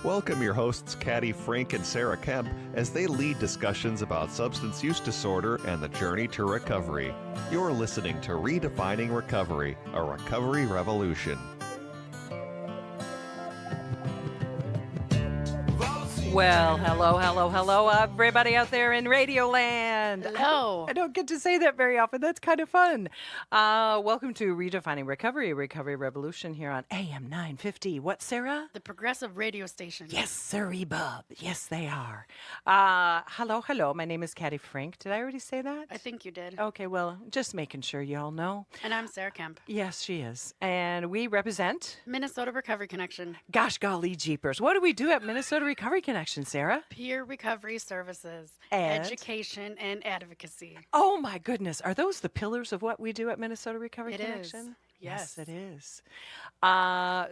Welcome your hosts Caddy, Frink, and Sarah Kemp as they lead discussions about substance use disorder and the journey to recovery. You're listening to Redefining Recovery, a recovery revolution. Well, hello, everybody out there in Radioland. Hello. I don't get to say that very often. That's kind of fun. Welcome to Redefining Recovery, a recovery revolution here on AM 950. What, Sarah? The progressive radio station. Yes, sirree, bub. Yes, they are. Hello. My name is Caddy Frink. Did I already say that? I think you did. Okay, well, just making sure you all know. And I'm Sarah Kemp. Yes, she is. And we represent... Minnesota Recovery Connection. Gosh golly jeepers. What do we do at Minnesota Recovery Connection, Sarah? Peer recovery services, And? Education, and advocacy. Oh my goodness. Are those the pillars of what we do at Minnesota Recovery It is. Connection? Yes. It is.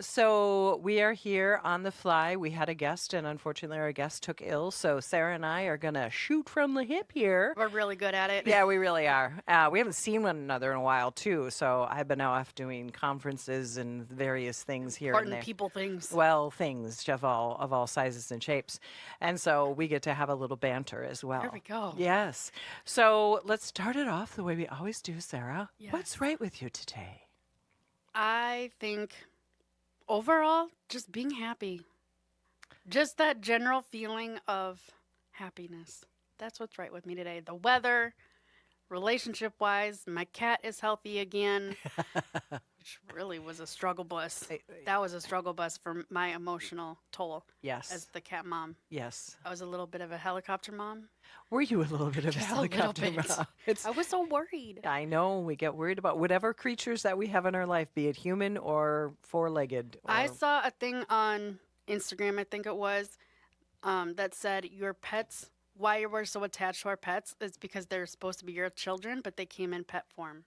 So we are here on the fly. We had a guest, and unfortunately our guest took ill. So Sarah and I are going to shoot from the hip here. We're really good at it. Yeah, we really are. We haven't seen one another in a while, too. So I've been off doing conferences and various things here and Important there. people things. Well, things of all sizes and shapes. And so we get to have a little banter as well. There we go. Yes. So let's start it off the way we always do, Sarah. Yes. What's right with you today? I think overall, just being happy. Just that general feeling of happiness. That's what's right with me today. The weather, relationship-wise, my cat is healthy again, which really was a struggle bus. That was a struggle bus for my emotional toll Yes. as the cat mom. Yes. I was a little bit of a helicopter mom. Were you a little bit of Just a helicopter a little bit. mom? I was so worried. I know. We get worried about whatever creatures that we have in our life, be it human or four-legged. I saw a thing on Instagram, I think it was, that said your pets, why we're so attached to our pets is because they're supposed to be your children, but they came in pet form.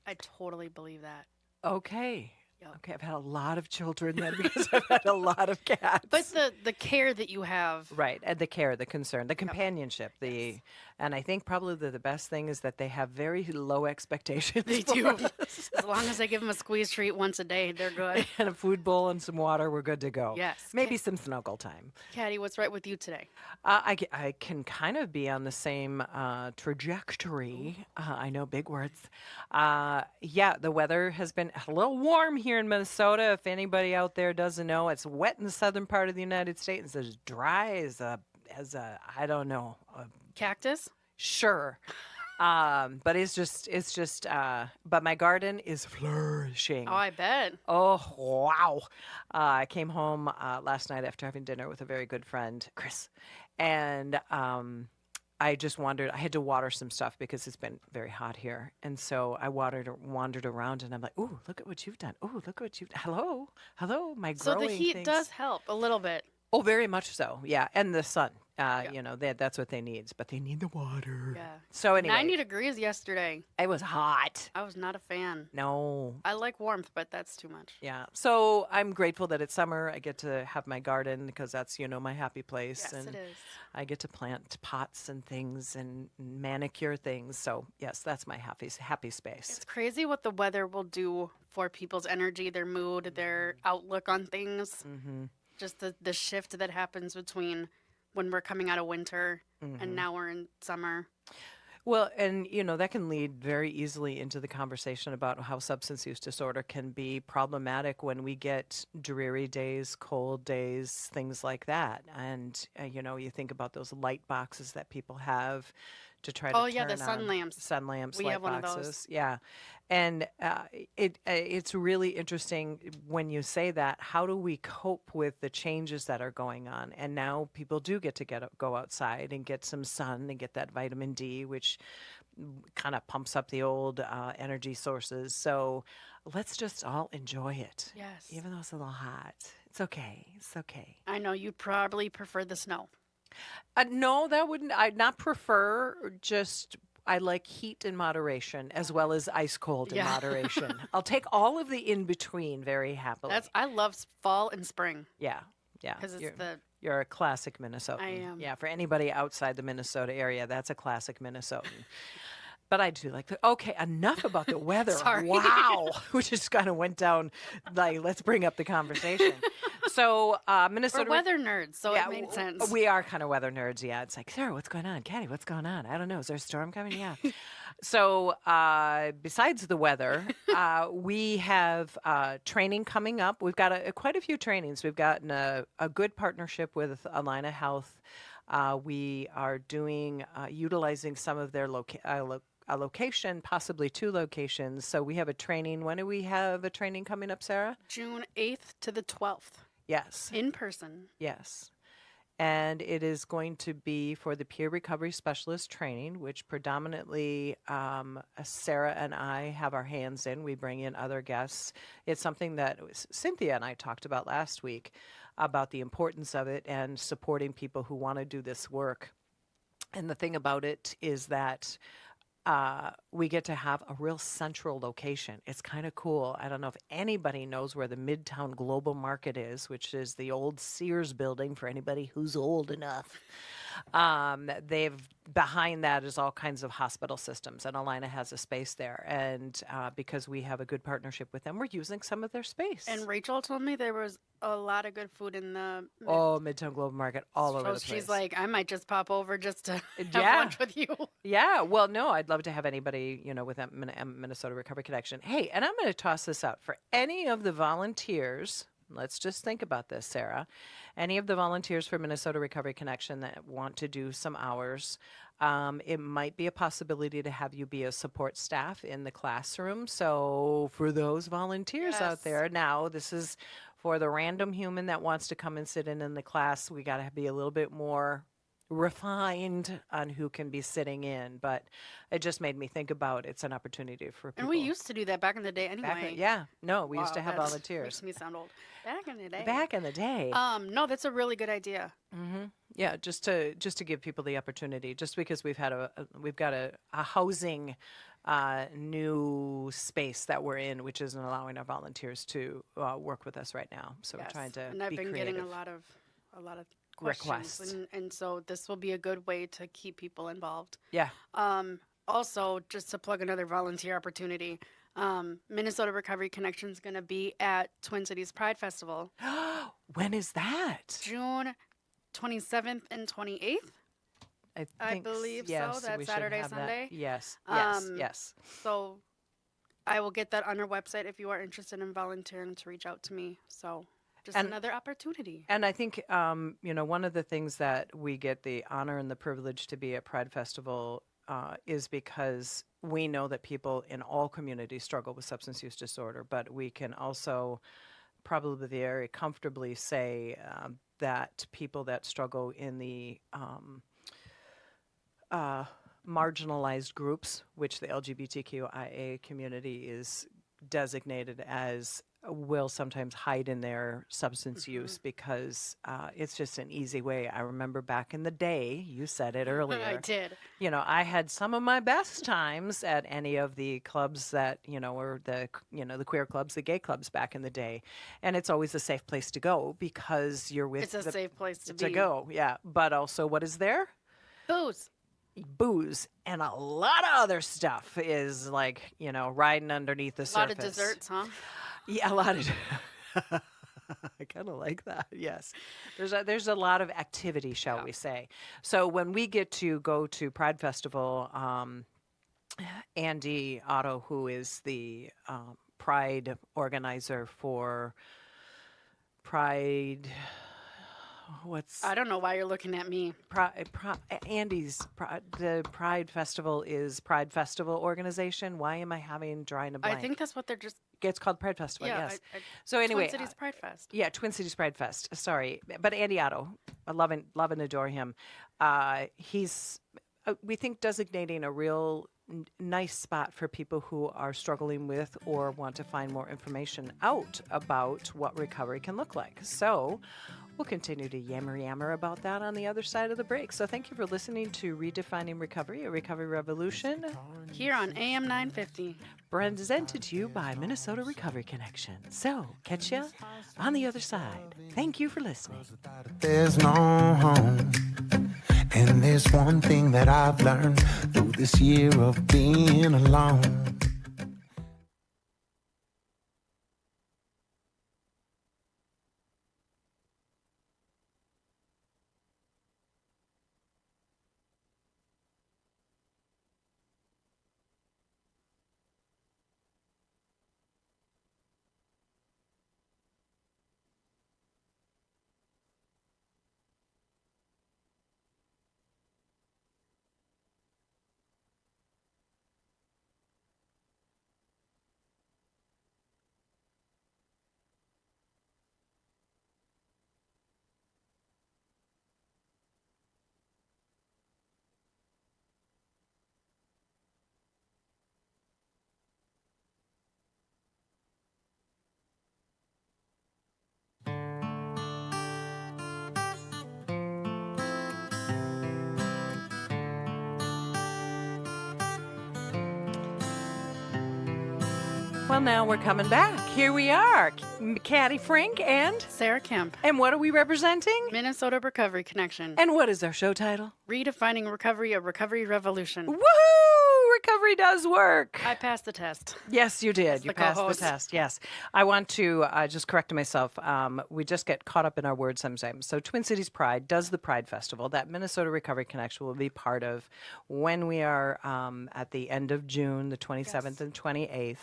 I totally believe that. Okay. Yep. Okay, I've had a lot of children then because I've had a lot of cats. But the care that you have. Right, and the care, the concern, the companionship, and I think probably the best thing is that they have very low expectations. They for do. us. As long as I give them a squeeze treat once a day, they're good. And a food bowl and some water, we're good to go. Yes. Maybe some snuggle time. Caddy, what's right with you today? I can kind of be on the same trajectory. I know big words. Yeah, the weather has been a little warm here in Minnesota. If anybody out there doesn't know, it's wet in the southern part of the United States. It's as dry as a I don't know. Cactus? Sure. But it's just, but my garden is flourishing. Oh, I bet. Oh, wow. I came home last night after having dinner with a very good friend, Chris. And I just wandered. I had to water some stuff because it's been very hot here. And so I wandered around and I'm like, ooh, look at what you've done. Ooh, look at what you've done. Hello, my growing So the heat things. does help a little bit. Oh, very much so. Yeah. And the sun. You know, that's what they need. But they need the water. Yeah. So anyway. 90 degrees yesterday. It was hot. I was not a fan. No. I like warmth, but that's too much. Yeah. So I'm grateful that it's summer. I get to have my garden because that's, my happy place. Yes, and it is. I get to plant pots and things and manicure things. So, yes, that's my happy space. It's crazy what the weather will do for people's energy, their mood, their outlook on things. Mm-hmm. Just the shift that happens between when we're coming out of winter and now we're in summer. Well, and, that can lead very easily into the conversation about how substance use disorder can be problematic when we get dreary days, cold days, things like that. And, you think about those light boxes that people have to try to Oh, yeah, turn the sun on. lamps. Sun lamps, We light have one of boxes. those. Yeah. And it's really interesting when you say that. How do we cope with the changes that are going on? And now people do get to go outside and get some sun and get that vitamin D, which kind of pumps up the old energy sources. So let's just all enjoy it. Yes. Even though it's a little hot. It's okay. It's okay. I know you'd probably prefer the snow. No, that wouldn't. I'd not prefer. Just I like heat in moderation as well as ice cold in Yeah. moderation. I'll take all of the in between very happily. I love fall and spring yeah. because it's You're a classic Minnesotan. I am. Yeah, for anybody outside the Minnesota area, that's a classic Minnesotan. But I do like okay, enough about the weather. Sorry. Wow. We just kind of went down, like, let's bring up the conversation. So, We're Minnesota. weather nerds, so it made sense. We are kind of weather nerds, yeah. It's like, Sarah, what's going on? Caddy, what's going on? I don't know. Is there a storm coming? Yeah. So, besides the weather, we have training coming up. We've got quite a few trainings. We've gotten a good partnership with Alina Health. We are doing utilizing some of their a location, possibly 2 locations. So we have a training. When do we have a training coming up, Sarah? June 8th to the 12th. Yes. In person. Yes. And it is going to be for the peer recovery specialist training, which predominantly Sarah and I have our hands in. We bring in other guests. It's something that Cynthia and I talked about last week about the importance of it and supporting people who want to do this work. And the thing about it is that we get to have a real central location. It's kind of cool. I don't know if anybody knows where the Midtown Global Market is, which is the old Sears building for anybody who's old enough. Behind that is all kinds of hospital systems, and Alina has a space there. And because we have a good partnership with them, we're using some of their space. And Rachel told me there was a lot of good food in the Midtown Global Market all over the place. She's like, I might just pop over just to have Yeah. lunch with you. Yeah, well, no, I'd love to have anybody, with that Minnesota Recovery Connection. Hey, and I'm going to toss this out for any of the volunteers. Let's just think about this, Sarah. Any of the volunteers for Minnesota Recovery Connection that want to do some hours, it might be a possibility to have you be a support staff in the classroom. So for those volunteers out Yes. there, now this is for the random human that wants to come and sit in the class. We got to be a little bit more refined on who can be sitting in, but it just made me think about it's an opportunity for people. And we used to do that back in the day anyway. We used to have that volunteers Makes me sound old. Back in the day. back in the day. No, that's a really good idea. Yeah, just to give people the opportunity. Just because we've got a housing new space that we're in, which isn't allowing our volunteers to work with us right now. So we're trying to And I've be been creative. getting a lot of questions, Requests. and so this will be a good way to keep people involved. Yeah. Also, just to plug another volunteer opportunity, Minnesota Recovery Connection is going to be at Twin Cities Pride Festival, When is that? June 27th and 28th. I think believe so. yes, That's we should Saturday, have that. Sunday? Yes. Um, Yes. So I will get that on our website if you are interested in volunteering to reach out to me. So just And- another opportunity. And I think, one of the things that we get the honor and the privilege to be at Pride Festival is because we know that people in all communities struggle with substance use disorder, but we can also probably very comfortably say that people that struggle in the marginalized groups, which the LGBTQIA community is designated as, will sometimes hide in their substance use because it's just an easy way. I remember back in the day, you said it earlier. I did. I had some of my best times at any of the clubs that, were the queer clubs, the gay clubs back in the day. And it's always a safe place to go because you're with It's a safe place to be. go. Yeah. But also what is there? Booze and a lot of other stuff is like, riding underneath the A surface. lot of desserts, huh? Yeah, a lot of. I kind of like that. Yes, there's a lot of activity, shall we say? So when we get to go to Pride Festival, Andy Otto, who is the Pride organizer for Pride. I don't know why you're looking at me. The Pride Festival is Pride Festival organization. Why am I drawing a blank? I think that's what they're just. It's called Pride Festival. Yeah. Yes. So anyway, Twin Cities Pride Fest. Yeah, Twin Cities Pride Fest. Sorry, but Andy Otto, I love and adore him. He's we think designating a real nice spot for people who are struggling with or want to find more information out about what recovery can look like. So we'll continue to yammer about that on the other side of the break. So thank you for listening to Redefining Recovery, a recovery revolution. Here on AM 950. Presented to you by Minnesota Recovery Connection. So catch you on the other side. Thank you for listening. There's no home. And there's one thing that I've learned through this year of being alone. Well, now we're coming back. Here we are, Caddy, Frink, and Sarah Kemp, what are we representing? Minnesota Recovery Connection. And what is our show title? Redefining Recovery, a Recovery Revolution. Woohoo! Recovery does work. I passed the test. Yes, you did. You the passed the co-host. test. Yes. I want to just correct myself. We just get caught up in our words sometimes. So Twin Cities Pride does the Pride Festival that Minnesota Recovery Connection will be part of when we are at the end of June, the 27th and 28th.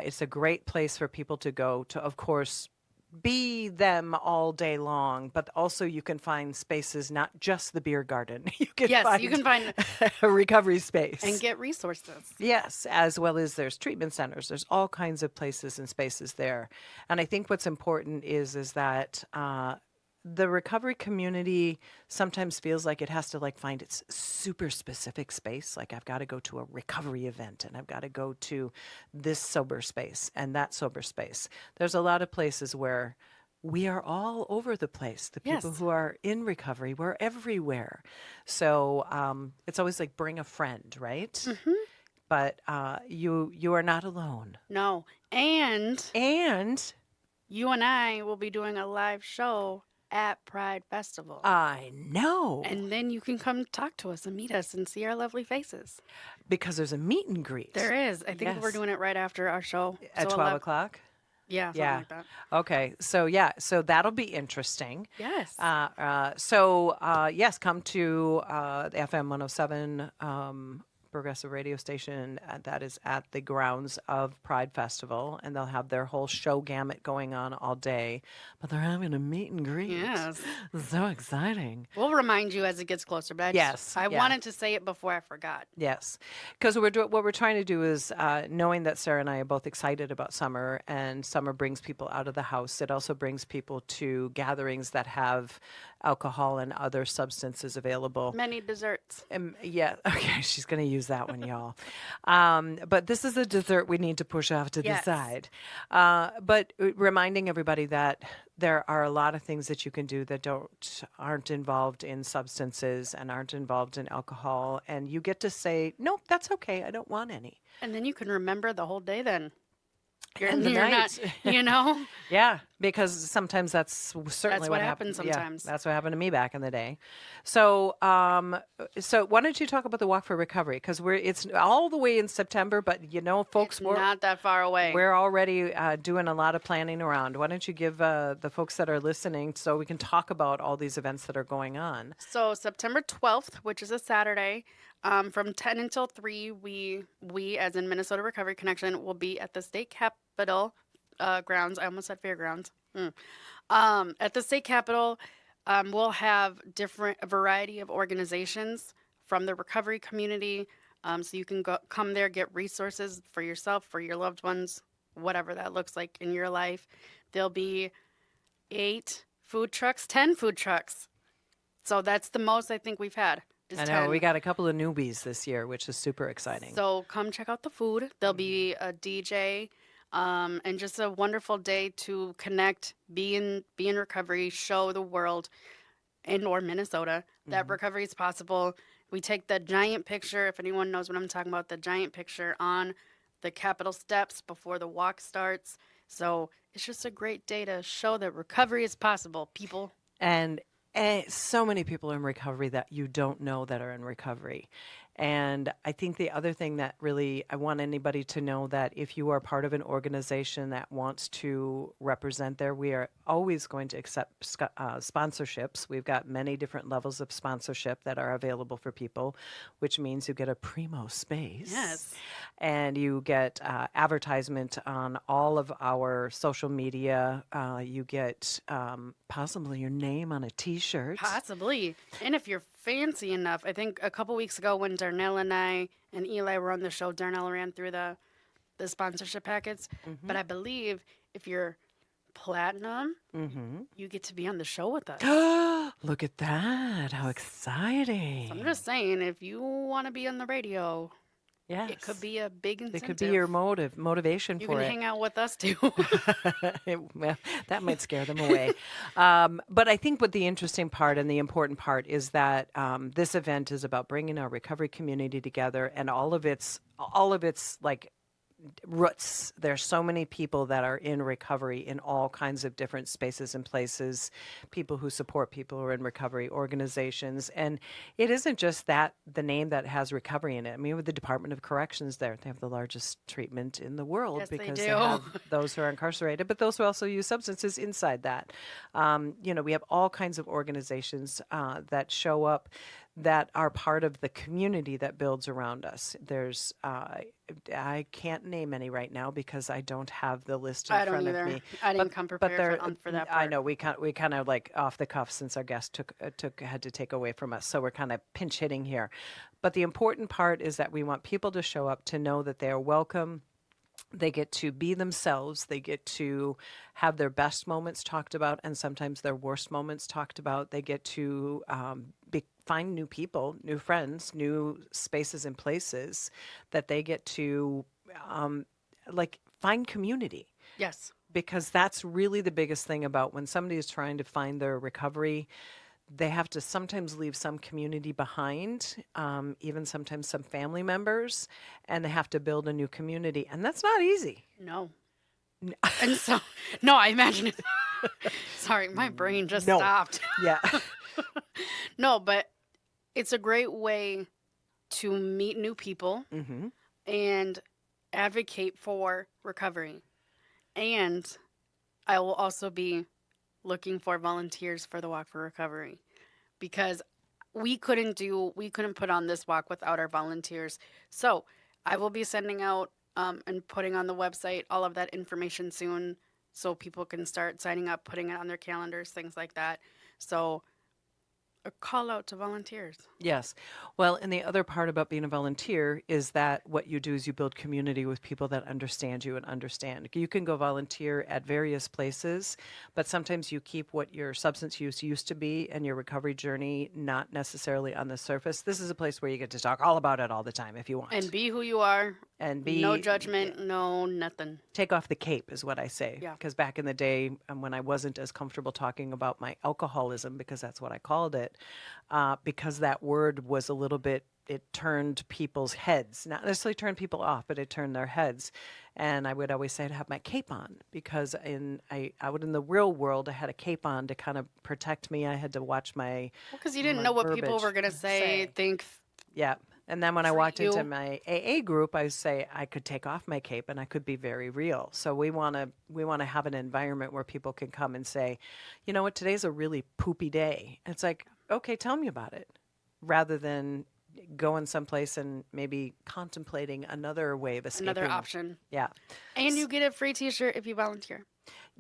It's a great place for people to go to, of course, be them all day long, but also you can find spaces, not just the beer garden. You can find a recovery space. and get resources. Yes, as well as there's treatment centers. There's all kinds of places and spaces there. And I think what's important is that the recovery community sometimes feels like it has to find its super specific space. Like I've got to go to a recovery event and I've got to go to this sober space and that sober space. There's a lot of places where we are all over the place. The people Yes. who are in recovery, we're everywhere. So it's always like bring a friend, right? Mm-hmm. But you are not alone. No. And And you and I will be doing a live show at Pride Festival. I know. And then you can come talk to us and meet us and see our lovely faces. Because there's a meet and greet. There is. I think we're Yes. doing it right after our show. At So 12 o'clock? Yeah, something Yeah. like that. Okay. So that'll be interesting. Yes. Yes, come to the FM 107 progressive radio station that is at the grounds of Pride Festival, and they'll have their whole show gamut going on all day. But they're having a meet and greet. Yes. So exciting. We'll remind you as it gets closer. But I Yeah. wanted to say it before I forgot. Yes, because what we're trying to do is knowing that Sarah and I are both excited about summer, and summer brings people out of the house. It also brings people to gatherings that have alcohol and other substances available. Many desserts. Yeah, okay, she's going to use that one, y'all. But this is a dessert we need to push off to the Yes. side. But reminding everybody that there are a lot of things that you can do that aren't involved in substances and aren't involved in alcohol, and you get to say, nope, that's okay, I don't want any. And then you can remember the whole day then. And the you're night. not, you know? Yeah, because sometimes that's certainly That's what what happens happened. sometimes. Yeah, that's what happened to me back in the day. So, so why don't you talk about the Walk for Recovery? Because it's all the way in September, but folks, It's not that far away. we're already doing a lot of planning around. Why don't you give the folks that are listening so we can talk about all these events that are going on? So September 12th, which is a Saturday, from 10 until 3, we as in Minnesota Recovery Connection will be at the state capitol grounds. I almost said fairgrounds. At the state capitol, we'll have a variety of organizations from the recovery community. So you can come there, get resources for yourself, for your loved ones, whatever that looks like in your life. There'll be 10 food trucks. So that's the most I think we've had. I know, we got a couple of newbies this year, which is super exciting. So come check out the food. There'll be a DJ, and just a wonderful day to connect, be in recovery, show the world or Minnesota that recovery is possible. We take the giant picture, if anyone knows what I'm talking about, the giant picture on the Capitol steps before the walk starts. So it's just a great day to show that recovery is possible, people. And So many people in recovery that you don't know that are in recovery. And I think the other thing that really I want anybody to know that if you are part of an organization that wants to represent there, we are always going to accept sponsorships. We've got many different levels of sponsorship that are available for people, which means you get a primo space. Yes. And you get advertisement on all of our social media. You get possibly your name on a T-shirt. Possibly. And if you're fancy enough, I think a couple weeks ago when Darnell and I and Eli were on the show, Darnell ran through the sponsorship packets. But I believe if you're platinum, you get to be on the show with us. Look at that. How exciting. So I'm just saying, if you want to be on the radio, Yes. it could be a big incentive. It could be your motivation You for can it. hang out with us too. Well, that might scare them away. But I think what the interesting part and the important part is that this event is about bringing our recovery community together and all of its like roots. There's so many people that are in recovery in all kinds of different spaces and places, people who support people who are in recovery, organizations. And it isn't just that the name that has recovery in it. I mean, with the Department of Corrections there, they have the largest treatment in the world Yes, they because do. they have those who are incarcerated, but those who also use substances inside that. We have all kinds of organizations that show up that are part of the community that builds around us. There's, I can't name any right now because I don't have the list in I don't front either. of me. I didn't come prepared there- for that I part. know we kind of like off the cuff since our guest had to take away from us, so we're kind of pinch hitting here. But the important part is that we want people to show up to know that they are welcome. They get to be themselves. They get to have their best moments talked about and sometimes their worst moments talked about. They get to find new people, new friends, new spaces and places that they get to find community. Yes. Because that's really the biggest thing about when somebody is trying to find their recovery. They have to sometimes leave some community behind, even sometimes some family members, and they have to build a new community. And that's not easy. No. And so, no, I imagine it. Sorry, my brain just No. stopped. Yeah. No, but it's a great way to meet new people and advocate for recovery. And I will also be looking for volunteers for the Walk for Recovery because we couldn't put on this walk without our volunteers. So I will be sending out and putting on the website all of that information soon so people can start signing up, putting it on their calendars, things like that. So a call out to volunteers. Yes. Well, and the other part about being a volunteer is that what you do is you build community with people that understand you and understand. You can go volunteer at various places, but sometimes you keep what your substance use used to be and your recovery journey not necessarily on the surface. This is a place where you get to talk all about it all the time if you want. And be who you are. And be no judgment, no nothing. Take off the cape is what I say. Yeah. Because back in the day when I wasn't as comfortable talking about my alcoholism, because that's what I called it, because that word was a little bit, it turned people's heads, not necessarily turned people off, but it turned their heads. And I would always say to have my cape on because out in the real world, I had a cape on to kind of protect me. I had to watch my Because you didn't my know what people verbiage were going to say, think. Yeah. And then when I Treat walked into you. my AA group, I say I could take off my cape and I could be very real. So we want to have an environment where people can come and say, you know what, today's a really poopy day. And it's like, okay, tell me about it, rather than going someplace and maybe contemplating another way of escaping. Another option. Yeah. And you get a free T-shirt if you volunteer.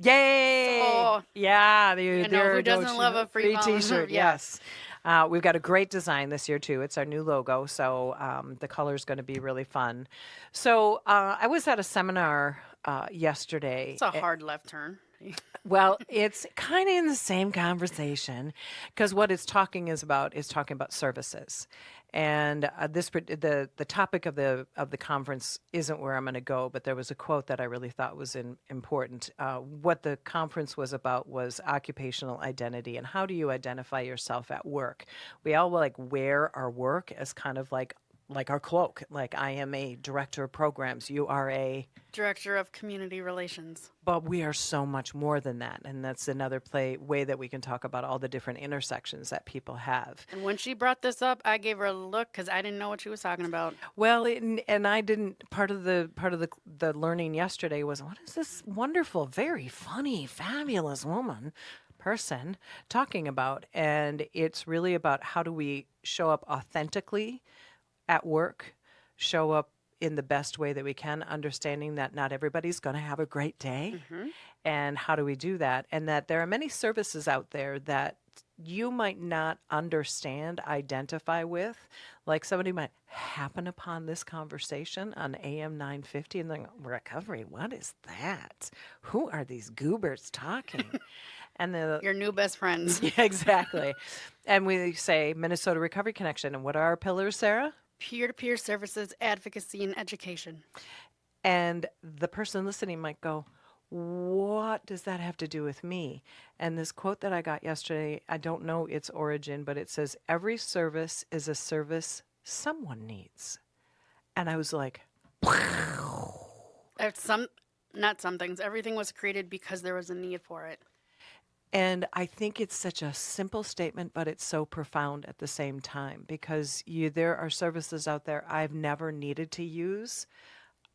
Yay! So, yeah, who doesn't love a free volunteer? T-shirt? Yeah. Yes. We've got a great design this year too. It's our new logo, so the color is going to be really fun. So I was at a seminar yesterday. It's a hard left turn. Well, it's kind of in the same conversation because what it's talking about services. And the topic of the conference isn't where I'm going to go, but there was a quote that I really thought was important. What the conference was about was occupational identity and how do you identify yourself at work. We all wear our work as kind of like like our cloak. Like I am a director of programs. You are a, Director of Community Relations. but we are so much more than that. And that's another way that we can talk about all the different intersections that people have. And when she brought this up, I gave her a look because I didn't know what she was talking about. Well, and I didn't. Part of the learning yesterday was, what is this wonderful, very funny, fabulous person talking about? And it's really about how do we show up authentically at work, show up in the best way that we can, understanding that not everybody's going to have a great day. And how do we do that? And that there are many services out there that you might not understand, identify with. Like somebody might happen upon this conversation on AM 950 and think, recovery, what is that? Who are these goobers talking? And Your new best friends. yeah, exactly. And we say Minnesota Recovery Connection. And what are our pillars, Sarah? Peer-to-peer services, advocacy, and education. And the person listening might go, what does that have to do with me? And this quote that I got yesterday, I don't know its origin, but it says, every service is a service someone needs. And I was like, Not some things. Everything was created because there was a need for it. and I think it's such a simple statement, but it's so profound at the same time because there are services out there I've never needed to use,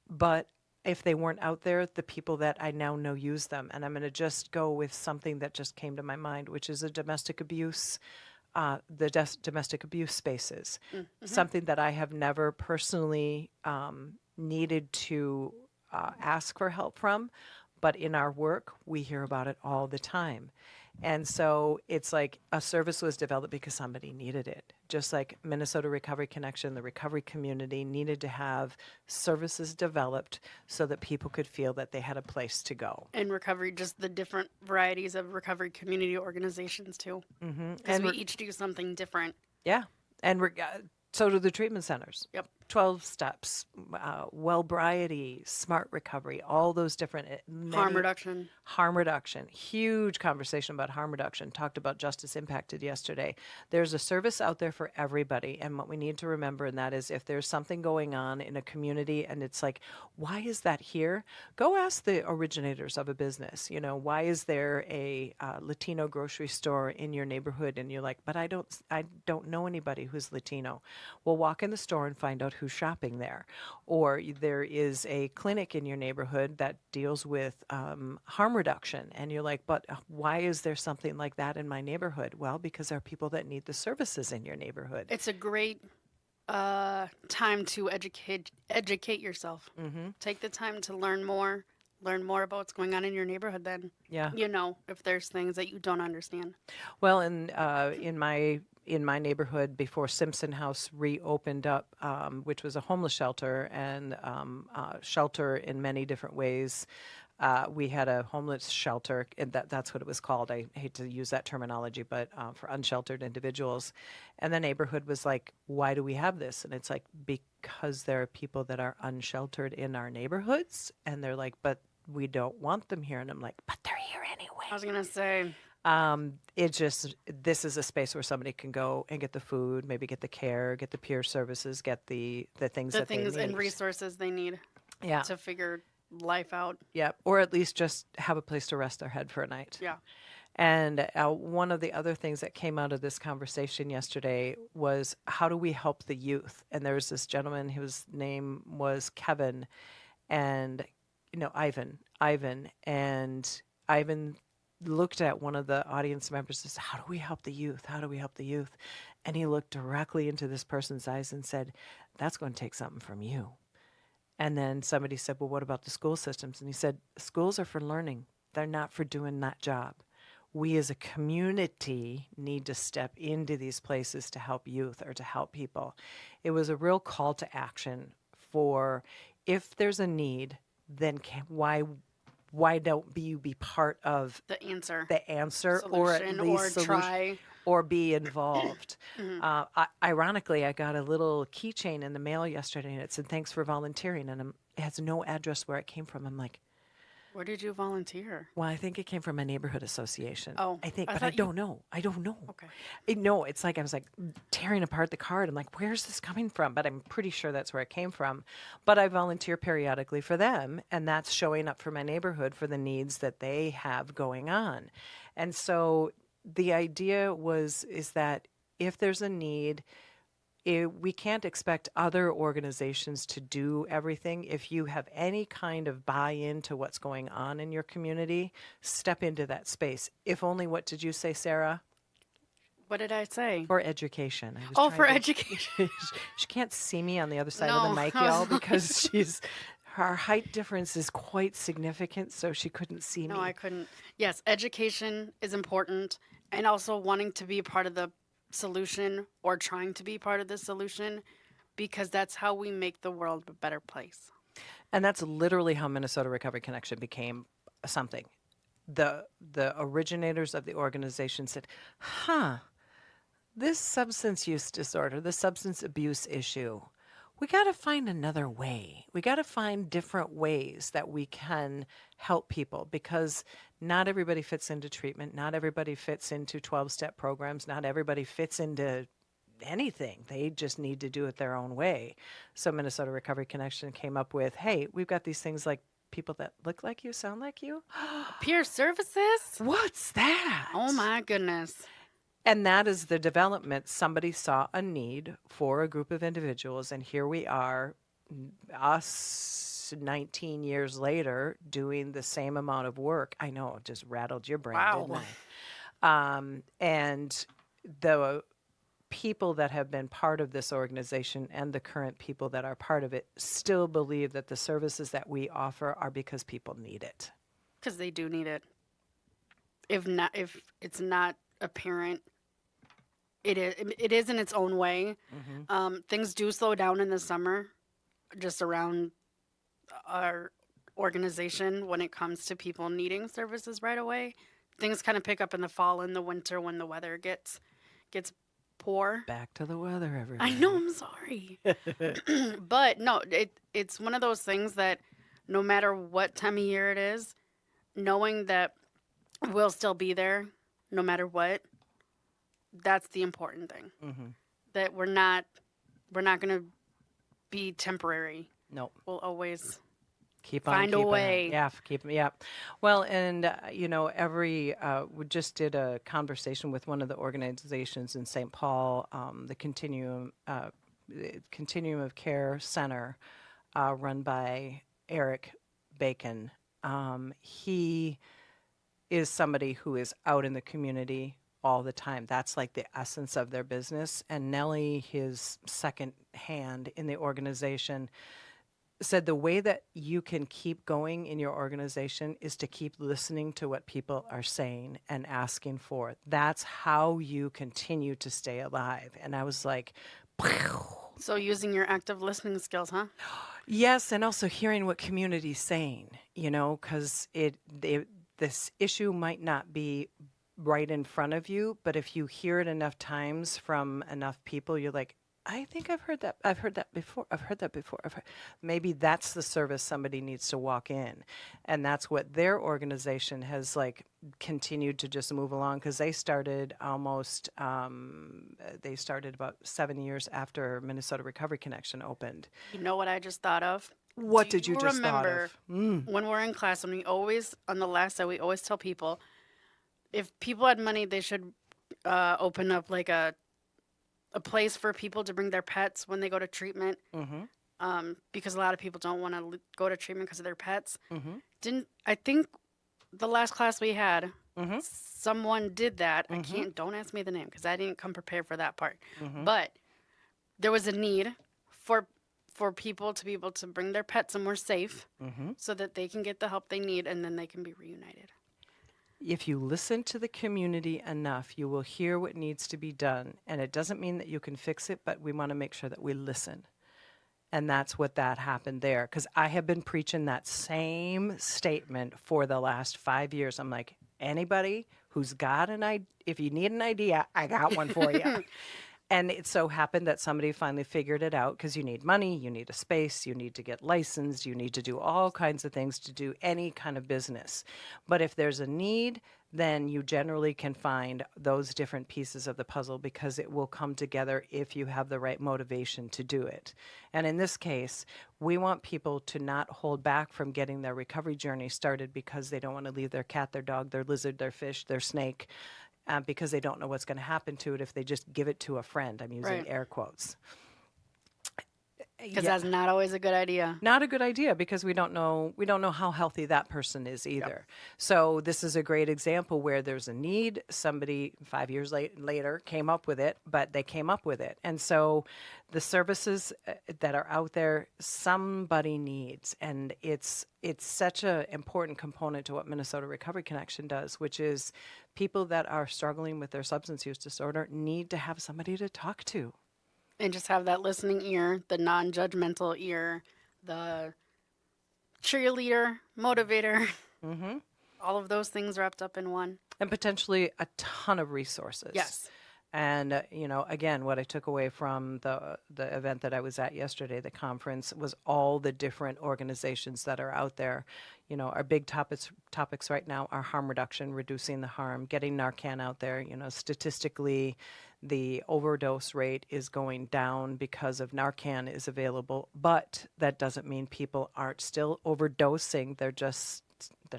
but if they weren't out there, the people that I now know use them. And I'm going to just go with something that just came to my mind, which is a domestic abuse, domestic abuse spaces. Something that I have never personally needed to ask for help from, but in our work, we hear about it all the time. And so it's like a service was developed because somebody needed it. Just like Minnesota Recovery Connection, the recovery community needed to have services developed so that people could feel that they had a place to go. And recovery, just the different varieties of recovery community organizations too. Because And we each do something different. Yeah. And so do the treatment centers. Yep. 12 steps, well-briety, smart recovery, all those different Harm reduction. Harm reduction. Huge conversation about harm reduction. Talked about Justice Impacted yesterday. There's a service out there for everybody. And what we need to remember, and that is if there's something going on in a community and it's like, why is that here? Go ask the originators of a business. You know, why is there a Latino grocery store in your neighborhood? And you're like, but I don't know anybody who's Latino. Well, walk in the store and find out who's shopping there. Or there is a clinic in your neighborhood that deals with harm reduction. And you're like, but why is there something like that in my neighborhood? Well, because there are people that need the services in your neighborhood. It's a great time to educate yourself. Take the time to learn more about what's going on in your neighborhood. Then, you know, if there's things that you don't understand. Well, in my neighborhood, before Simpson House reopened up, which was a homeless shelter and shelter in many different ways, we had a homeless shelter, and that's what it was called. I hate to use that terminology, but for unsheltered individuals. And the neighborhood was like, why do we have this? And it's like, because there are people that are unsheltered in our neighborhoods. And they're like, but we don't want them here. And I'm like, but they're here anyway. I was going to say... this is a space where somebody can go and get the food, maybe get the care, get the peer services, get the things that they need. And resources they need to figure life out. Yeah, or at least just have a place to rest their head for a night. Yeah. And one of the other things that came out of this conversation yesterday was, how do we help the youth? And there's this gentleman whose name was Kevin, and Ivan, and Ivan looked at one of the audience members and said, how do we help the youth? How do we help the youth? And he looked directly into this person's eyes and said, that's going to take something from you. And then somebody said, well, what about the school systems? And he said, schools are for learning. They're not for doing that job. We as a community need to step into these places to help youth or to help people. It was a real call to action for, if there's a need, then why don't you be part of the answer, or at solution, least or try, or be involved? Ironically, I got a little keychain in the mail yesterday, and it said, "Thanks for volunteering," and it has no address where it came from. I'm like, Where did you volunteer? Well, I think it came from a neighborhood association. Oh, I think, I but I thought you- don't know. I don't know. Okay. No, it's like I was like tearing apart the card. I'm like, where's this coming from? But I'm pretty sure that's where it came from. But I volunteer periodically for them, and that's showing up for my neighborhood for the needs that they have going on. And so the idea is that if there's a need, we can't expect other organizations to do everything. If you have any kind of buy-in to what's going on in your community, step into that space. If only, what did you say, Sarah? What did I say? For education. I was Oh, trying for to- education. she can't see me on the other side of the No, mic, I was y'all, because her height difference is quite significant, so she couldn't see No, me. I couldn't. Yes, education is important, and also wanting to be a part of the solution or trying to be part of the solution, because that's how we make the world a better place. And that's literally how Minnesota Recovery Connection became something. The originators of the organization said, this substance use disorder, the substance abuse issue, we got to find another way. We got to find different ways that we can help people, because not everybody fits into treatment. Not everybody fits into 12-step programs. Not everybody fits into anything. They just need to do it their own way. So Minnesota Recovery Connection came up with, hey, we've got these things like people that look like you, sound like you. Peer services? What's that? Oh my goodness. And that is the development. Somebody saw a need for a group of individuals, and here we are, us 19 years later, doing the same amount of work. I know, it just rattled your brain, Wow. didn't I? And the people that have been part of this organization and the current people that are part of it still believe that the services that we offer are because people need it. Because they do need it. If it's not apparent, it is in its own way. Things do slow down in the summer, just around our organization when it comes to people needing services right away. Things kind of pick up in the fall and the winter when the weather gets poor. Back to the weather, everybody. I know, I'm sorry. But no, it's one of those things that no matter what time of year it is, knowing that we'll still be there no matter what, that's the important thing. That we're not going to be temporary. Nope. We'll always Keep on find a keeping on. way. Yeah. Well, and we just did a conversation with one of the organizations in St. Paul, the Continuum of Care Center, run by Eric Bacon. He is somebody who is out in the community all the time. That's like the essence of their business. And Nellie, his second hand in the organization, said the way that you can keep going in your organization is to keep listening to what people are saying and asking for. That's how you continue to stay alive. And I was like, So using your active listening skills, huh? yes, and also hearing what community's saying, because this issue might not be right in front of you, but if you hear it enough times from enough people, you're like, I think I've heard that. I've heard that before. Maybe that's the service somebody needs to walk in. And that's what their organization has continued to just move along, because they started about 7 years after Minnesota Recovery Connection opened. You know what I just thought of? What Do did you you just thought remember of? when we're in class, when on the last day, we always tell people, if people had money, they should open up like a place for people to bring their pets when they go to treatment. Because a lot of people don't want to go to treatment because of their pets. I think the last class we had, someone did that. Don't ask me the name because I didn't come prepared for that part. But there was a need for people to be able to bring their pets somewhere safe so that they can get the help they need, and then they can be reunited. If you listen to the community enough, you will hear what needs to be done. And it doesn't mean that you can fix it, but we want to make sure that we listen. And that's what that happened there. Because I have been preaching that same statement for the last 5 years. I'm like, anybody who's got an idea, if you need an idea, I got one for you. And it so happened that somebody finally figured it out, because you need money, you need a space, you need to get licensed, you need to do all kinds of things to do any kind of business. But if there's a need, then you generally can find those different pieces of the puzzle, because it will come together if you have the right motivation to do it. And in this case, we want people to not hold back from getting their recovery journey started because they don't want to leave their cat, their dog, their lizard, their fish, their snake, because they don't know what's going to happen to it if they just give it to a friend. I'm using Right. air quotes. Because that's not always a good idea. Not a good idea, because we don't know how healthy that person is either. So this is a great example where there's a need. Somebody 5 years later came up with it, but they came up with it. And so the services that are out there, somebody needs, and it's such an important component to what Minnesota Recovery Connection does, which is people that are struggling with their substance use disorder need to have somebody to talk to. And just have that listening ear, the non-judgmental ear, the cheerleader, motivator, all of those things wrapped up in one. And potentially a ton of resources. Yes. And, again, what I took away from the event that I was at yesterday, the conference, was all the different organizations that are out there. Our big topics right now are harm reduction, reducing the harm, getting Narcan out there. Statistically, the overdose rate is going down because of Narcan is available, but that doesn't mean people aren't still overdosing. They're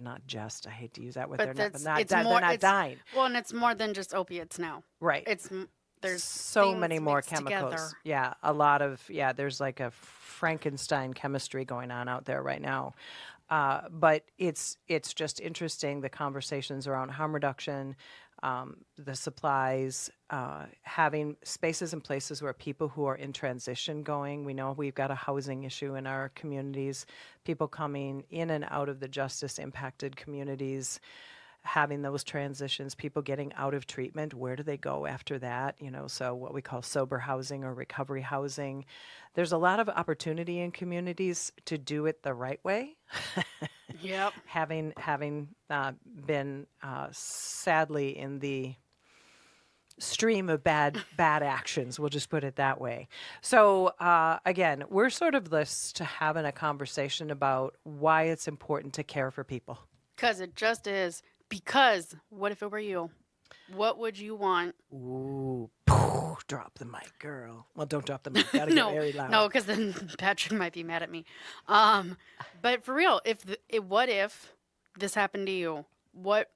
not, I hate to use that word, they're not dying. Well, and it's more than just opiates now. Right. There's so many more mixed chemicals. together. Yeah, a lot of, there's like a Frankenstein chemistry going on out there right now. But it's just interesting, the conversations around harm reduction, the supplies, having spaces and places where people who are in transition going. We know we've got a housing issue in our communities, people coming in and out of the justice impacted communities, having those transitions, people getting out of treatment. Where do they go after that? So what we call sober housing or recovery housing. There's a lot of opportunity in communities to do it the right way. Yep. Having been sadly in the stream of bad actions, we'll just put it that way. So again, we're sort of this to having a conversation about why it's important to care for people. Because it just is. Because what if it were you? What would you want? Ooh, drop the mic, girl. Well, don't drop the mic. Gotta get very loud. No, because then Patrick might be mad at me. But for real, what if this happened to you? What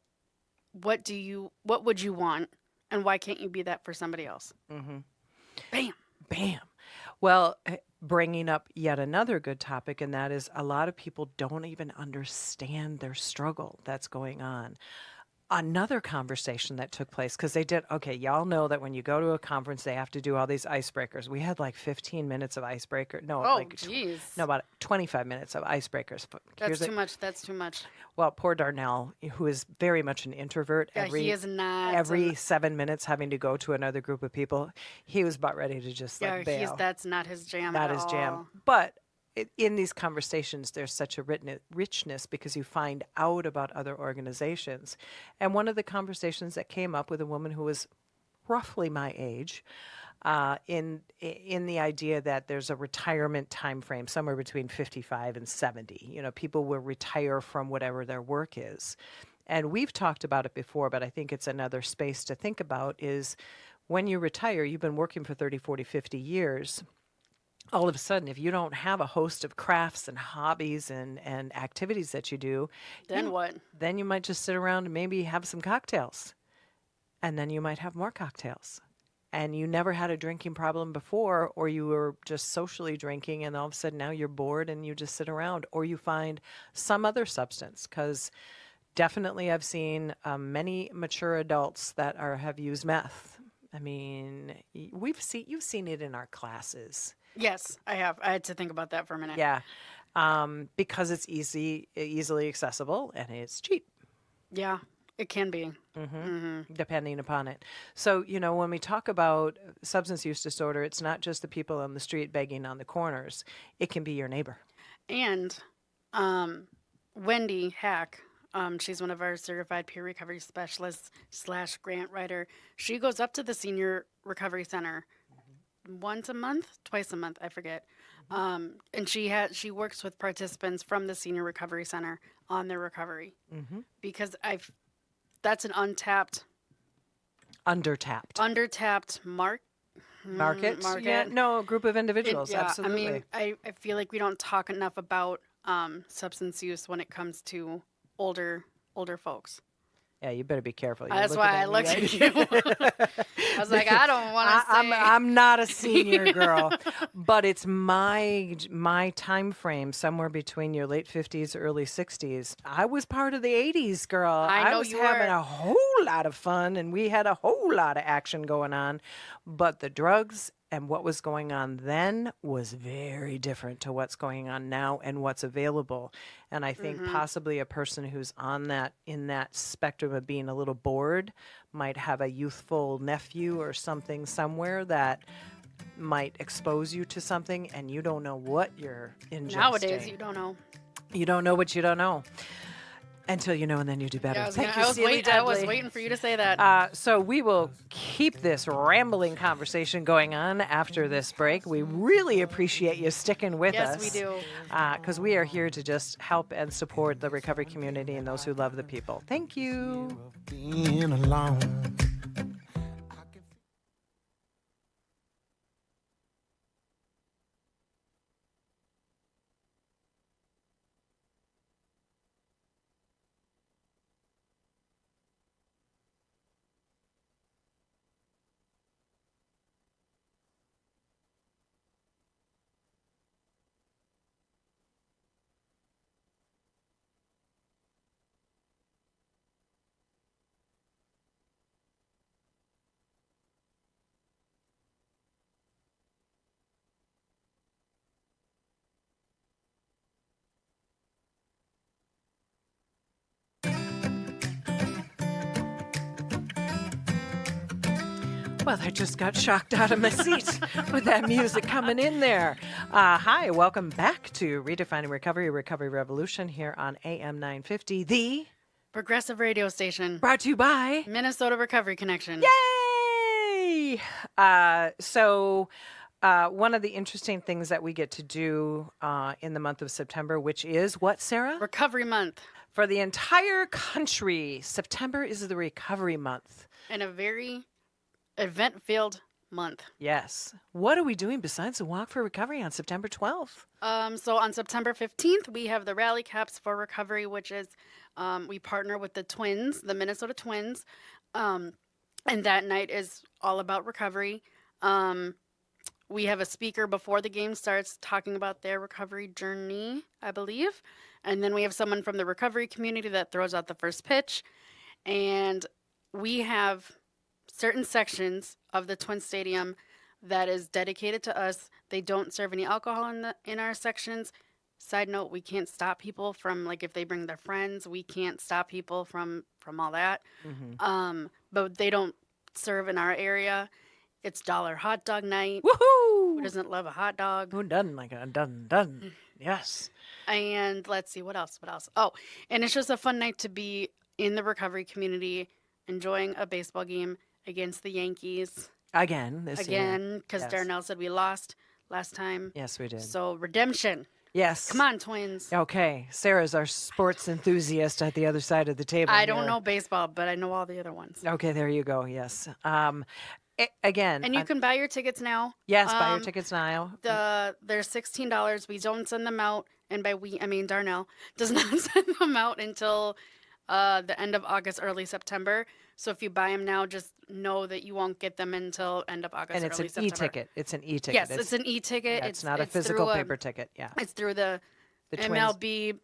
would you want, and why can't you be that for somebody else? Mm-hmm. Bam. Well, bringing up yet another good topic, and that is a lot of people don't even understand their struggle that's going on. Another conversation that took place, because y'all know that when you go to a conference, they have to do all these icebreakers. We had like 15 minutes of icebreaker. No, about 25 minutes of icebreakers. That's too much. That's too much. Well, poor Darnell, who is very much an introvert. Yeah, he is not. Every 7 minutes having to go to another group of people, he was about ready to just bail. That's not his jam Not at his all. jam. But in these conversations, there's such a richness because you find out about other organizations. And one of the conversations that came up with a woman who was roughly my age, in the idea that there's a retirement time frame somewhere between 55 and 70. People will retire from whatever their work is. And we've talked about it before, but I think it's another space to think about is when you retire, you've been working for 30, 40, 50 years. All of a sudden, if you don't have a host of crafts and hobbies and activities that you do, then what? Then you might just sit around and maybe have some cocktails. And then you might have more cocktails. And you never had a drinking problem before, or you were just socially drinking, and all of a sudden now you're bored and you just sit around, or you find some other substance. Because definitely I've seen many mature adults that have used meth. I mean, you've seen it in our classes. Yes, I have. I had to think about that for a minute. Yeah, because it's easily accessible and it's cheap. Yeah, it can be. Depending upon it. So, when we talk about substance use disorder, it's not just the people on the street begging on the corners. It can be your neighbor. And Wendy Hack, she's one of our certified peer recovery specialists / grant writer. She goes up to the senior recovery center once a month, twice a month, I forget. And she works with participants from the Senior Recovery Center on their recovery because that's an undertapped market. Yeah, no, a group of individuals. Yeah, Absolutely. I mean, I feel like we don't talk enough about substance use when it comes to older folks. Yeah, you better be careful. That's why I looked at you. I was like, I don't want to say. I'm not a senior girl, but it's my time frame somewhere between your late 50s, early 60s. I was part of the 80s, girl. I know was you having were. a whole lot of fun, and we had a whole lot of action going on. But the drugs and what was going on then was very different to what's going on now and what's available. And I think possibly a person who's in that spectrum of being a little bored might have a youthful nephew or something somewhere that might expose you to something, and you don't know what you're ingesting. Nowadays, you don't know. You don't know what you don't know. Until you know, and then you do better. Yeah, I was waiting for you to say that. So we will keep this rambling conversation going on after this break. We really appreciate you sticking with us. Yes, we do. Because we are here to just help and support the recovery community and those who love the people. Thank you. Being alone. Well, I just got shocked out of my seat with that music coming in there. Hi, welcome back to Redefining Recovery, Recovery Revolution here on AM 950, the Progressive radio station. Brought to you by Minnesota Recovery Connection. Yay! So one of the interesting things that we get to do in the month of September, which is what, Sarah? Recovery Month. For the entire country, September is the recovery month. And a very event-filled month. Yes. What are we doing besides the Walk for Recovery on September 12th? So on September 15th, we have the Rally Caps for Recovery, which is we partner with the Twins, the Minnesota Twins. And that night is all about recovery. We have a speaker before the game starts talking about their recovery journey, I believe. And then we have someone from the recovery community that throws out the first pitch. And we have certain sections of the Twin Stadium that is dedicated to us. They don't serve any alcohol in our sections. Side note, we can't stop people from, like, if they bring their friends, we can't stop people from all that. But they don't serve in our area. It's dollar hot dog night. Woohoo! Who doesn't love a hot dog? Who doesn't like a done? Yes. And let's see, what else? Oh, and it's just a fun night to be in the recovery community, enjoying a baseball game against the Yankees. Again, this year. Because Yes. Darnell said we lost last time. Yes, we did. So redemption. Yes. Come on, Twins. Okay. Sarah's our sports enthusiast at the other side of the table. I don't here. know baseball, but I know all the other ones. Okay, there you go. Yes. Again. And you can buy your tickets now. Yes, buy your tickets now. They're $16. We don't send them out, and by we, I mean Darnell does not send them out until the end of August, early September. So if you buy them now, just know that you won't get them until end of August, And it's early an September. e-ticket. It's an e-ticket. Yes, it's an e-ticket. It's not a physical through paper ticket. Yeah. It's through the Twins. MLB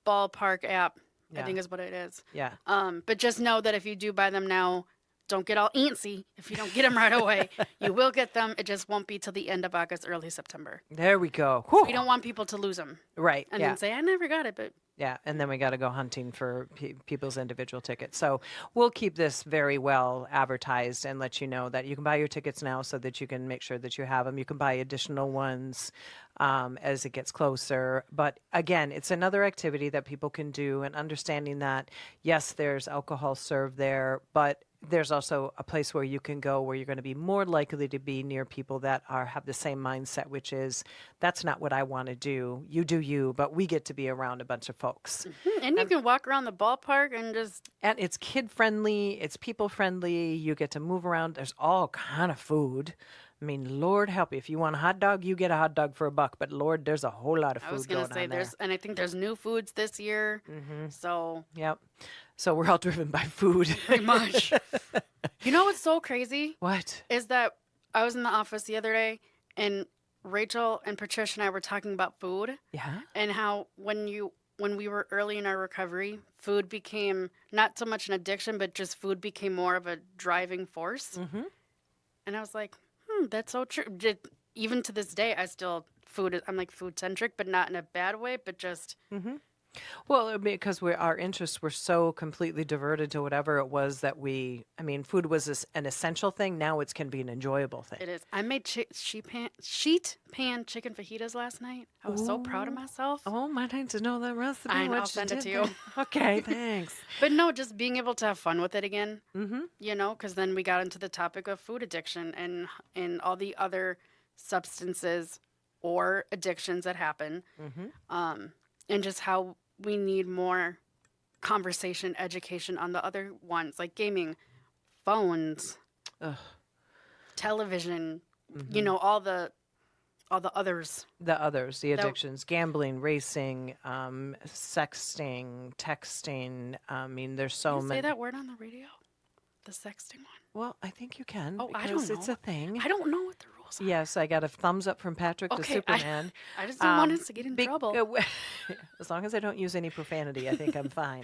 ballpark app, Yeah. I think is what it is. Yeah. But just know that if you do buy them now, don't get all antsy if you don't get them right away. You will get them. It just won't be till the end of August, early September. There we go. We don't want people to lose them Right. and yeah. then say, I never got it. But Yeah, and then we got to go hunting for people's individual tickets. So we'll keep this very well advertised and let you know that you can buy your tickets now so that you can make sure that you have them. You can buy additional ones as it gets closer. But again, it's another activity that people can do, and understanding that, yes, there's alcohol served there, but there's also a place where you can go where you're going to be more likely to be near people that have the same mindset, which is that's not what I want to do. You do you, but we get to be around a bunch of folks. And you can walk around the ballpark and just And it's kid friendly, it's people friendly. You get to move around. There's all kind of food. I mean, Lord help you. If you want a hot dog, you get a hot dog for $1. But Lord, there's a whole lot of food I was gonna going say on there. and I think there's new foods this year. So Yep. So we're all driven by food. pretty much. You know what's so crazy What? is that I was in the office the other day and Rachel and Patricia and I were talking about food Yeah. and how when we were early in our recovery, food became not so much an addiction, but just food became more of a driving force. Mm-hmm. And I was like, that's so true. Even to this day, I'm like food centric, but not in a bad way, but just. Mm-hmm. Well, because our interests were so completely diverted to whatever it was that food was an essential thing. Now it can be an enjoyable thing. It is. I made sheet pan chicken fajitas last night. I was so proud of myself. Oh, I need to know that recipe. I'll what send it did to you. there. Okay, thanks. But no, just being able to have fun with it again. Mm-hmm. You know, because then we got into the topic of food addiction and all the other substances or addictions that happen. Mm-hmm. And just how we need more conversation, education on the other ones, like gaming, phones, television, you know, all the others. The others, the addictions, gambling, racing, sexting, texting. I mean, there's so Can you many. say that word on the radio? The sexting one. Well, I think you can. Oh, I because don't it's know. a thing. I don't know what the rules are. Yes, I got a thumbs up from Patrick the Okay, Superman. I just don't want us to get in trouble. As long as I don't use any profanity, I think I'm fine,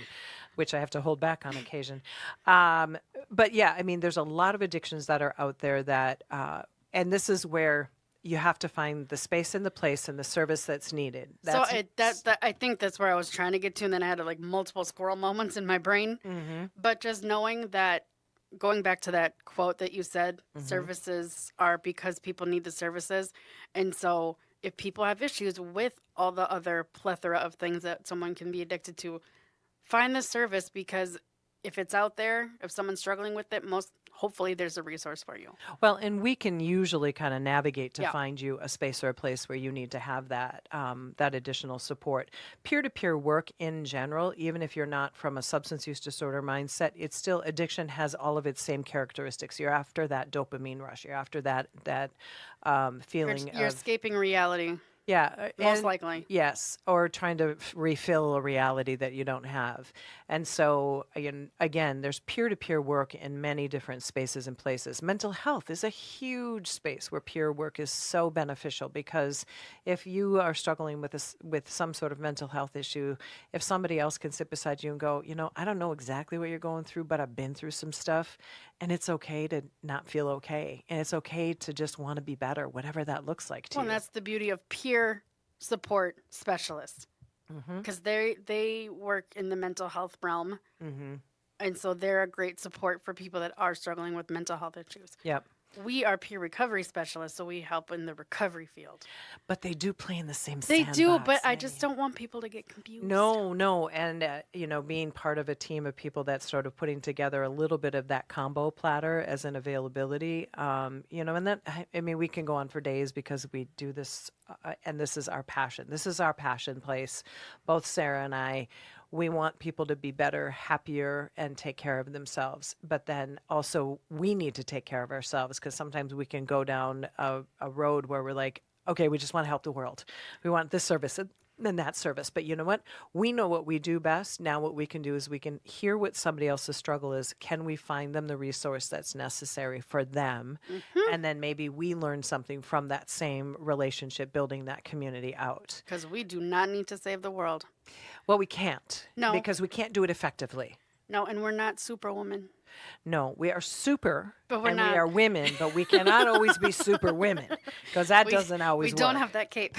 which I have to hold back on occasion. But yeah, I mean, there's a lot of addictions that are out there that, and this is where you have to find the space and the place and the service that's needed. I think that's where I was trying to get to, and then I had like multiple squirrel moments in my brain. Mm-hmm. But just knowing that, going back to that quote that you said, Mm-hmm. services are because people need the services. And so if people have issues with all the other plethora of things that someone can be addicted to, find the service, because if it's out there, if someone's struggling with it, hopefully there's a resource for you. Well, and we can usually kind of navigate to Yeah. find you a space or a place where you need to have that that additional support. Peer-to-peer work in general, even if you're not from a substance use disorder mindset, it's still addiction has all of its same characteristics. You're after that dopamine rush. You're after that feeling You're of escaping reality, yeah, most and- likely. Yes, or trying to refill a reality that you don't have. And so, again, there's peer-to-peer work in many different spaces and places. Mental health is a huge space where peer work is so beneficial, because if you are struggling with some sort of mental health issue, if somebody else can sit beside you and go, I don't know exactly what you're going through, but I've been through some stuff, and it's okay to not feel okay, and it's okay to just want to be better, whatever that looks like to Well, you. and that's the beauty of peer support specialists, Mm-hmm. because they work in the mental health realm, Mm-hmm. and so they're a great support for people that are struggling with mental health issues. Yep. We are peer recovery specialists, so we help in the recovery field. But they do play in the same They sandbox. do, but I Annie. just don't want people to get confused. No. And, being part of a team of people that's sort of putting together a little bit of that combo platter as an availability, and that, we can go on for days because we do this, and this is our passion. This is our passion place. Both Sarah and I, we want people to be better, happier, and take care of themselves. But then also we need to take care of ourselves, because sometimes we can go down a road where we're like, okay, we just want to help the world. We want this service and that service. But you know what? We know what we do best. Now what we can do is we can hear what somebody else's struggle is. Can we find them the resource that's necessary for them? Mm-hmm. And then maybe we learn something from that same relationship, building that community out. Because we do not need to save the world. Well, we can't. No. Because we can't do it effectively. No, and we're not superwoman. No, we are super, But we're and not. we are women, but we cannot always be super women, because that doesn't always We don't work. have that cape.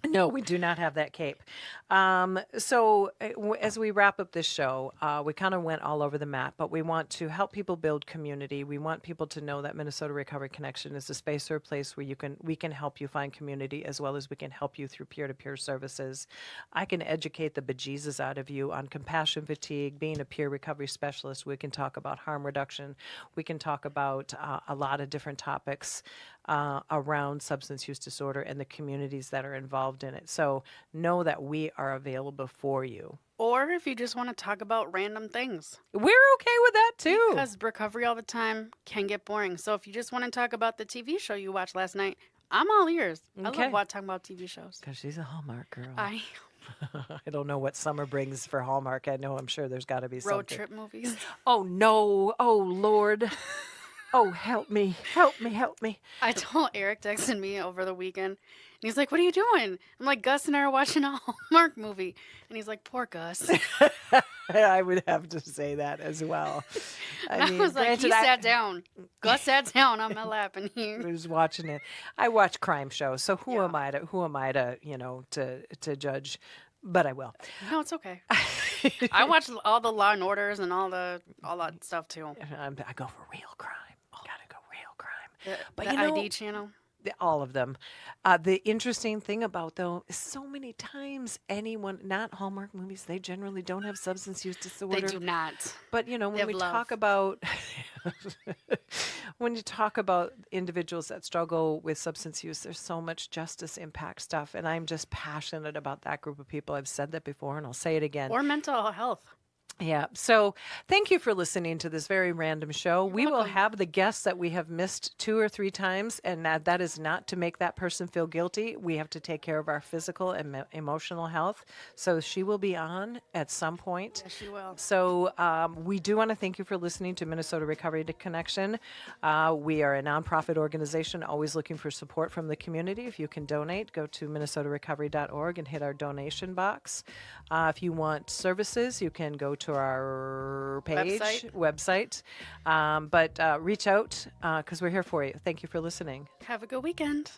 No, we do not have that cape. As we wrap up this show, we kind of went all over the map, but we want to help people build community. We want people to know that Minnesota Recovery Connection is a space or a place where we can help you find community, as well as we can help you through peer-to-peer services. I can educate the bejesus out of you on compassion fatigue, being a peer recovery specialist. We can talk about harm reduction. We can talk about a lot of different topics around substance use disorder and the communities that are involved in it. So know that we are available for you. Or if you just want to talk about random things. We're okay with that too. Because recovery all the time can get boring. So if you just want to talk about the TV show you watched last night, I'm all ears. Okay. I love talking about TV shows. Because she's a Hallmark girl. I don't know what summer brings for Hallmark. I'm sure there's got to be something. road trip movies. Oh, no. Oh, Lord. Oh, help me. Help me. Help me. I told Eric texted me over the weekend, and he's like, "What are you doing?" I'm like, "Gus and I are watching a Hallmark movie," and he's like, "Poor Gus." I would have to say that as well. I was like, he sat down. Gus sat down on my lap, and he was watching it. I watch crime shows, so who am I to to judge? But I will. No, it's okay. I watch all the Law and Orders and all that stuff too. I go for real crime. Gotta go real crime. But the ID channel. All of them. The interesting thing about, though, is so many times not Hallmark movies, they generally don't have substance use disorder. They do not. But, when we talk about when you talk about individuals that struggle with substance use, there's so much justice impact stuff. And I'm just passionate about that group of people. I've said that before, and I'll say it again. Or mental health. Yeah. So thank you for listening to this very random show. We will have the guests that we have missed 2 or 3 times, and that is not to make that person feel guilty. We have to take care of our physical and emotional health. So she will be on at some point. Yes, she will. So we do want to thank you for listening to Minnesota Recovery Connection. We are a nonprofit organization, always looking for support from the community. If you can donate, go to minnesotarecovery.org and hit our donation box. If you want services, you can go to our website. But reach out because we're here for you. Thank you for listening. Have a good weekend.